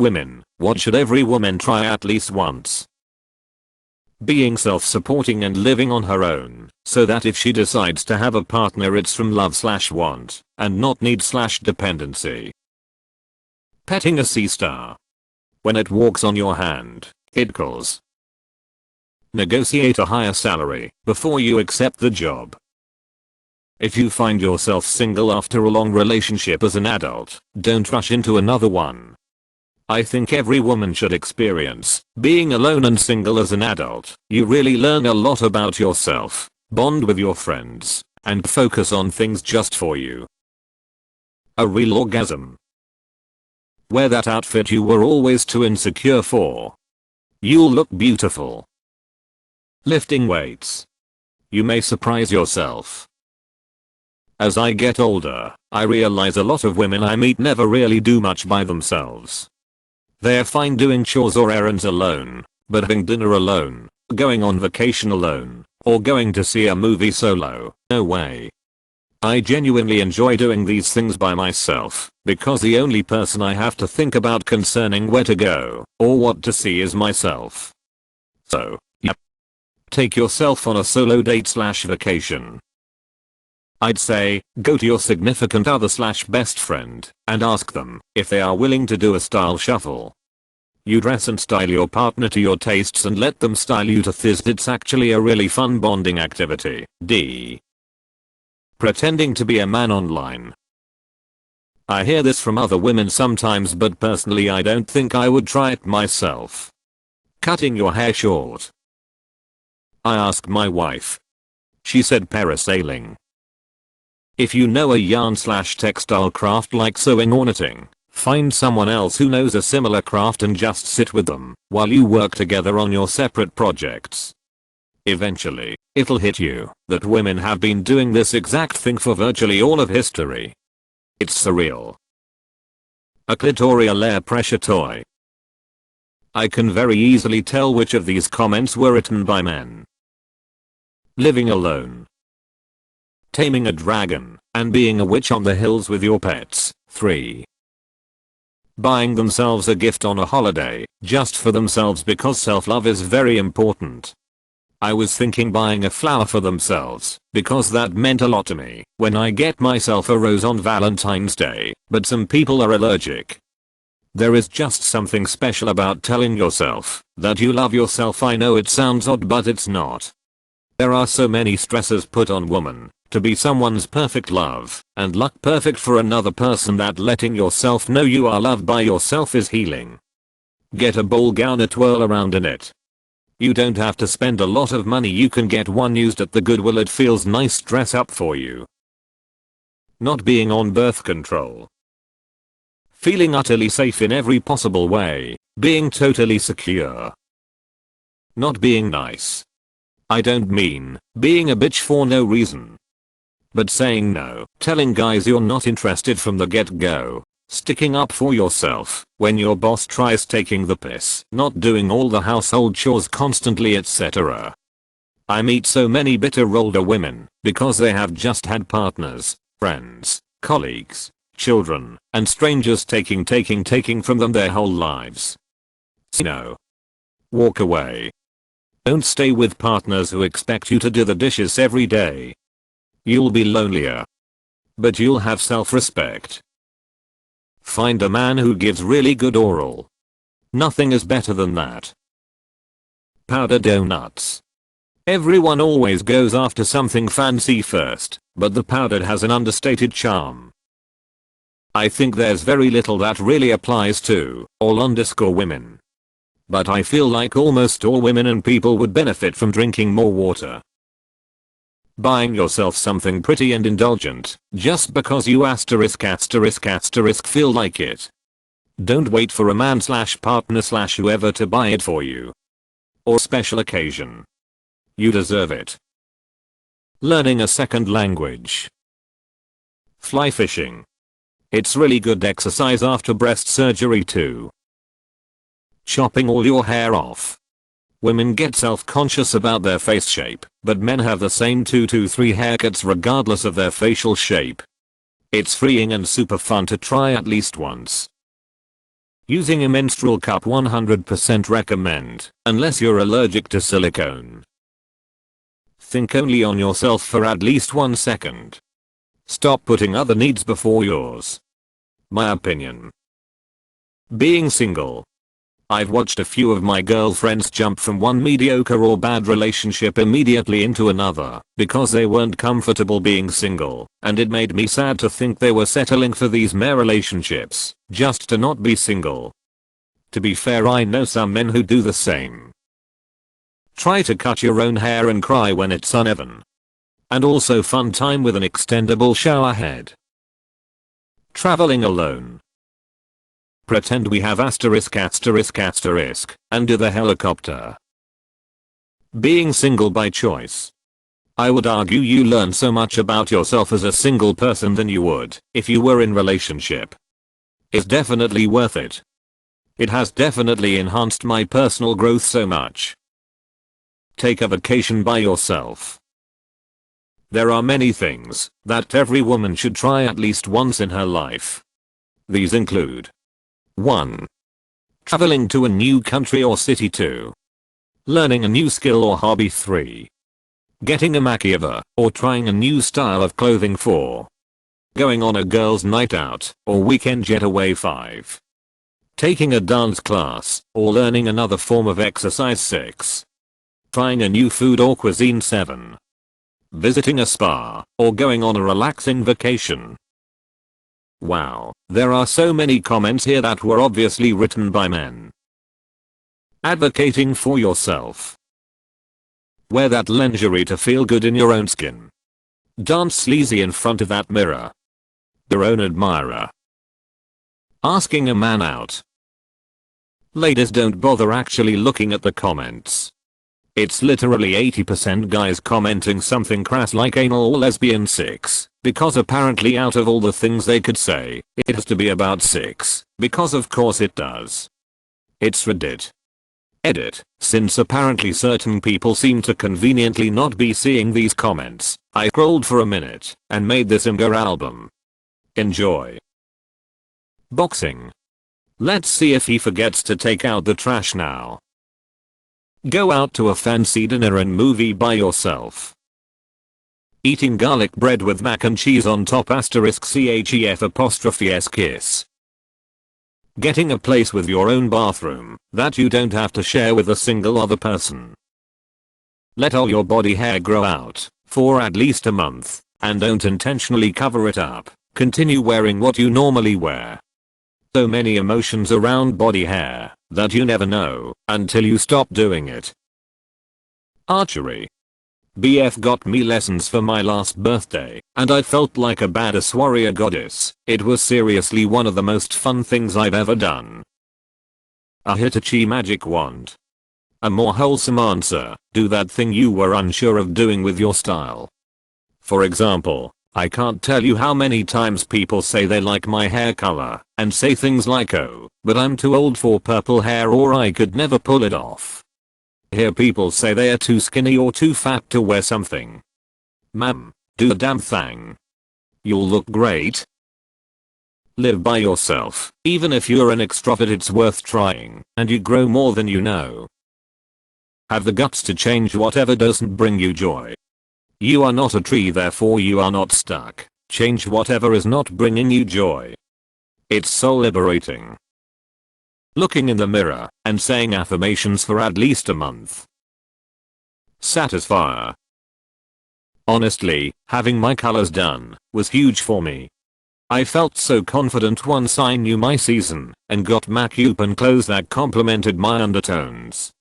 Women, what should every woman try at least once? Being self-supporting and living on her own, so that if she decides to have a partner it's from love/want, and not need/dependency. Petting a sea star. When it walks on your hand, it calls. Negotiate a higher salary before you accept the job. If you find yourself single after a long relationship as an adult, don't rush into another one. I think every woman should experience being alone and single as an adult. You really learn a lot about yourself, bond with your friends, and focus on things just for you. A real orgasm. Wear that outfit you were always too insecure for. You'll look beautiful. Lifting weights. You may surprise yourself. As I get older, I realize a lot of women I meet never really do much by themselves. They're fine doing chores or errands alone, but having dinner alone, going on vacation alone, or going to see a movie solo, no way. I genuinely enjoy doing these things by myself, because the only person I have to think about concerning where to go, or what to see is myself. So, yep. Take yourself on a solo date/vacation. I'd say, go to your significant other/best friend, and ask them if they are willing to do a style shuffle. You dress and style your partner to your tastes and let them style you to theirs. It's actually a really fun bonding activity. D. Pretending to be a man online. I hear this from other women sometimes, but personally I don't think I would try it myself. Cutting your hair short. I asked my wife. She said parasailing. If you know a yarn/textile craft like sewing or knitting, find someone else who knows a similar craft and just sit with them while you work together on your separate projects. Eventually, it'll hit you that women have been doing this exact thing for virtually all of history. It's surreal. A clitoral air pressure toy. I can very easily tell which of these comments were written by men. Living alone. Taming a dragon, and being a witch on the hills with your pets. 3. Buying themselves a gift on a holiday, just for themselves because self-love is very important. I was thinking buying a flower for themselves, because that meant a lot to me when I get myself a rose on Valentine's Day, but some people are allergic. There is just something special about telling yourself that you love yourself. I know it sounds odd, but it's not. There are so many stresses put on women to be someone's perfect love and luck perfect for another person that letting yourself know you are loved by yourself is healing. Get a ball gown and twirl around in it. You don't have to spend a lot of money. You can get one used at the Goodwill. It feels nice. Dress up for you. Not being on birth control. Feeling utterly safe in every possible way. Being totally secure. Not being nice. I don't mean being a bitch for no reason. But saying no, telling guys you're not interested from the get-go, sticking up for yourself when your boss tries taking the piss, not doing all the household chores constantly, etc. I meet so many bitter older women because they have just had partners, friends, colleagues, children, and strangers taking from them their whole lives. So no. Walk away. Don't stay with partners who expect you to do the dishes every day. You'll be lonelier. But you'll have self-respect. Find a man who gives really good oral. Nothing is better than that. Powder donuts. Everyone always goes after something fancy first, but the powdered has an understated charm. I think there's very little that really applies to all_women. But I feel like almost all women and people would benefit from drinking more water. Buying yourself something pretty and indulgent, just because you *** feel like it. Don't wait for a man/partner/whoever to buy it for you. Or special occasion. You deserve it. Learning a second language. Fly fishing. It's really good exercise after breast surgery too. Chopping all your hair off. Women get self-conscious about their face shape, but men have the same 2 to 3 haircuts regardless of their facial shape. It's freeing and super fun to try at least once. Using a menstrual cup 100% recommend, unless you're allergic to silicone. Think only on yourself for at least 1 second. Stop putting other needs before yours. My opinion. Being single. I've watched a few of my girlfriends jump from one mediocre or bad relationship immediately into another because they weren't comfortable being single, and it made me sad to think they were settling for these mere relationships just to not be single. To be fair, I know some men who do the same. Try to cut your own hair and cry when it's uneven. And also fun time with an extendable shower head. Traveling alone. Pretend we have ***** and do the helicopter. Being single by choice. I would argue you learn so much about yourself as a single person than you would if you were in relationship. It's definitely worth it. It has definitely enhanced my personal growth so much. Take a vacation by yourself. There are many things that every woman should try at least once in her life. These include 1. Traveling to a new country or city. 2. Learning a new skill or hobby. 3. Getting a makeover or trying a new style of clothing. 4. Going on a girls' night out or weekend getaway. 5. Taking a dance class or learning another form of exercise. 6. Trying a new food or cuisine. 7. Visiting a spa or going on a relaxing vacation. Wow, there are so many comments here that were obviously written by men. Advocating for yourself. Wear that lingerie to feel good in your own skin. Dance sleazy in front of that mirror. Your own admirer. Asking a man out. Ladies, don't bother actually looking at the comments. It's literally 80% guys commenting something crass like anal or lesbian 6, because apparently out of all the things they could say, it has to be about 6, because of course it does. It's Reddit. Edit, since apparently certain people seem to conveniently not be seeing these comments, I scrolled for a minute and made this imgur album. Enjoy. Boxing. Let's see if he forgets to take out the trash now. Go out to a fancy dinner and movie by yourself. Eating garlic bread with mac and cheese on top *CHEF''S kiss. Getting a place with your own bathroom that you don't have to share with a single other person. Let all your body hair grow out for at least a month and don't intentionally cover it up. Continue wearing what you normally wear. So many emotions around body hair that you never know until you stop doing it. Archery. BF got me lessons for my last birthday and I felt like a badass warrior goddess. It was seriously one of the most fun things I've ever done. A Hitachi magic wand. A more wholesome answer, do that thing you were unsure of doing with your style. For example, I can't tell you how many times people say they like my hair color and say things like, oh, but I'm too old for purple hair or I could never pull it off. Hear people say they are too skinny or too fat to wear something. Ma'am, do the damn thing. You'll look great. Live by yourself. Even if you're an extrovert, it's worth trying and you grow more than you know. Have the guts to change whatever doesn't bring you joy. You are not a tree, therefore you are not stuck. Change whatever is not bringing you joy. It's so liberating. Looking in the mirror and saying affirmations for at least a month. Satisfier. Honestly, having my colors done was huge for me. I felt so confident once I knew my season and got MAC coupon clothes that complemented my undertones.